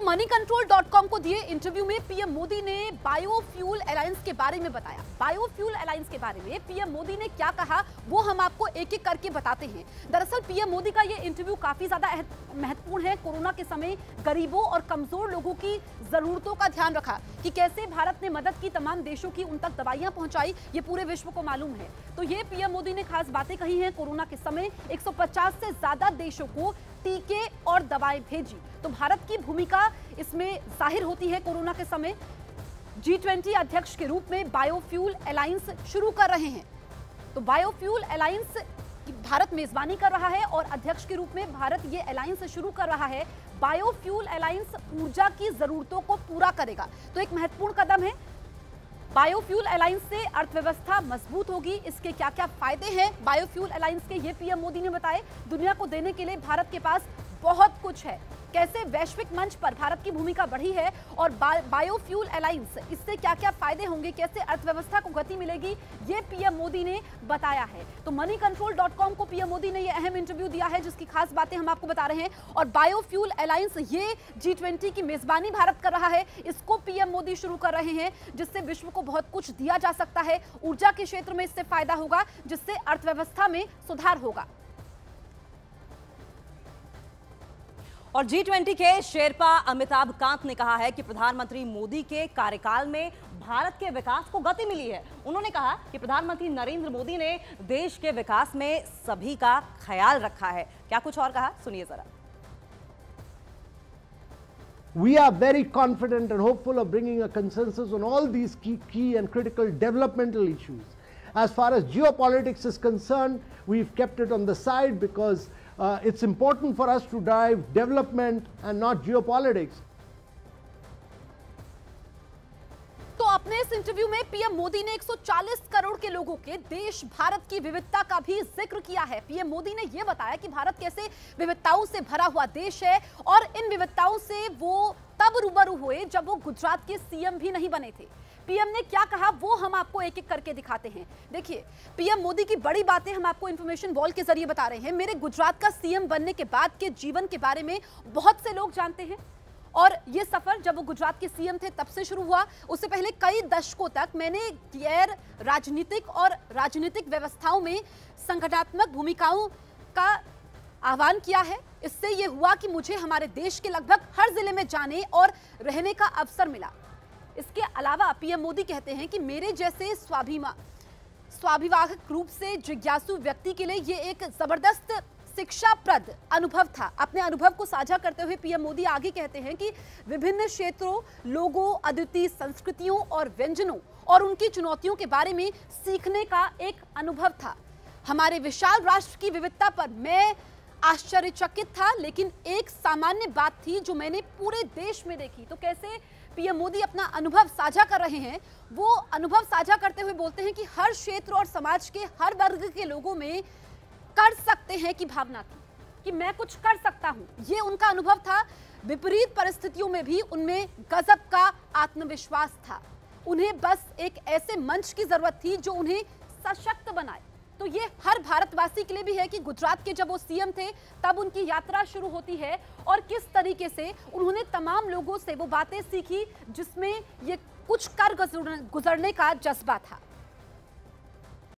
तो moneycontrol.com को दिए इंटरव्यू में पीएम मोदी ने बायोफ्यूल अलायंस के बारे में बताया। बायोफ्यूल अलायंस के बारे में पीएम मोदी ने क्या कहा वो हम आपको एक एक करके बताते हैं। दरअसल पीएम मोदी का ये इंटरव्यू काफी ज्यादा महत्वपूर्ण है। कोरोना के समय गरीबों और कमजोर लोगों की जरूरतों का ध्यान रखा कि कैसे भारत ने मदद की, तमाम देशों की उन तक दवाइयां पहुंचाई, ये पूरे विश्व को मालूम है। तो ये पीएम मोदी ने खास बातें कही हैं। कोरोना के समय 150 से ज्यादा देशों को टीके और दवाएं भेजी, तो भारत की भूमिका इसमें जाहिर होती है। कोरोना के समय G20 अध्यक्ष के रूप में बायोफ्यूल अलायंस शुरू कर रहे हैं। तो बायोफ्यूल अलायंस की भारत मेजबानी कर रहा है और अध्यक्ष के रूप में भारत ये अलायंस शुरू कर रहा है। बायोफ्यूल अलायंस ऊर्जा की जरूरतों को पूरा करेगा, तो एक महत्वपूर्ण कदम है। बायोफ्यूल अलायंस से अर्थव्यवस्था मजबूत होगी। इसके क्या क्या फायदे हैं बायोफ्यूल अलायंस के, ये पीएम मोदी ने बताए। दुनिया को देने के लिए भारत के पास बहुत कुछ है। कैसे वैश्विक मंच पर भारत की भूमिका बढ़ी है और बायोफ्यूल अलायंस, इससे क्या क्या फायदे होंगे, कैसे अर्थव्यवस्था को गति मिलेगी, ये पीएम मोदी ने बताया है। तो moneycontrol.com को पीएम मोदी ने ये अहम इंटरव्यू दिया है जिसकी खास बातें हम आपको बता रहे हैं। और बायोफ्यूल अलायंस, ये G20 की मेजबानी भारत कर रहा है, इसको पीएम मोदी शुरू कर रहे हैं, जिससे विश्व को बहुत कुछ दिया जा सकता है। ऊर्जा के क्षेत्र में इससे फायदा होगा, जिससे अर्थव्यवस्था में सुधार होगा। और G20 के शेरपा अमिताभ कांत ने कहा है कि प्रधानमंत्री मोदी के कार्यकाल में भारत के विकास को गति मिली है। उन्होंने कहा कि प्रधानमंत्री नरेंद्र मोदी ने देश के विकास में सभी का ख्याल रखा है। क्या कुछ और कहा, सुनिए जरा। We are very confident and hopeful of bringing a consensus on all these key and critical developmental issues. As far as geopolitics is concerned, we've kept it on the side because it's important for us to drive development and not geopolitics. तो अपने इस interview में PM Modi ने 140 करोड़ के लोगों के देश भारत की विविधता का भी जिक्र किया है। पीएम मोदी ने यह बताया कि भारत कैसे विविधताओं से भरा हुआ देश है और इन विविधताओं से वो तब रूबरू हुए जब वो गुजरात के सीएम भी नहीं बने थे। पीएम ने क्या कहा वो हम आपको एक एक करके दिखाते हैं। देखिए, पीएम मोदी की बड़ी बातें हम आपको इंफॉर्मेशन वॉल के जरिए बता रहे हैं। मेरे गुजरात का सीएम बनने के बाद के जीवन के बारे में बहुत से लोग जानते हैं और ये सफर जब वो गुजरात के सीएम थे तब से शुरू हुआ। उससे पहले कई दशकों तक मैंने गैर राजनीतिक और राजनीतिक व्यवस्थाओं में संगठनात्मक भूमिकाओं का आह्वान किया है। इससे ये हुआ कि मुझे हमारे देश के लगभग हर जिले में जाने और रहने का अवसर मिला। इसके अलावा पीएम मोदी कहते हैं कि मेरे जैसे स्वाभिवाहक रूप से जिज्ञासु व्यक्ति के लिए ये एक जबरदस्त शिक्षाप्रद अनुभव था। अपने अनुभव को साझा करते हुए पीएम मोदी आगे कहते हैं कि विभिन्न क्षेत्रों, लोगों, अद्वितीय संस्कृतियों और व्यंजनों और उनकी चुनौतियों के बारे में सीखने का एक अनुभव था। हमारे विशाल राष्ट्र की विविधता पर मैं आश्चर्यचकित था, लेकिन एक सामान्य बात थी जो मैंने पूरे देश में देखी। तो कैसे पीएम मोदी अपना अनुभव साझा कर रहे हैं, वो अनुभव साझा करते हुए बोलते हैं कि हर क्षेत्र और समाज के हर वर्ग के लोगों में कर सकते हैं की भावना थी, कि मैं कुछ कर सकता हूं, ये उनका अनुभव था। विपरीत परिस्थितियों में भी उनमें गजब का आत्मविश्वास था। उन्हें बस एक ऐसे मंच की जरूरत थी जो उन्हें सशक्त बनाए। तो ये हर भारतवासी के लिए भी है कि गुजरात के जब वो सीएम थे तब उनकी यात्रा शुरू होती है और किस तरीके से उन्होंने तमाम लोगों से वो बातें सीखी जिसमें ये कुछ कर गुजरने का जज्बा था।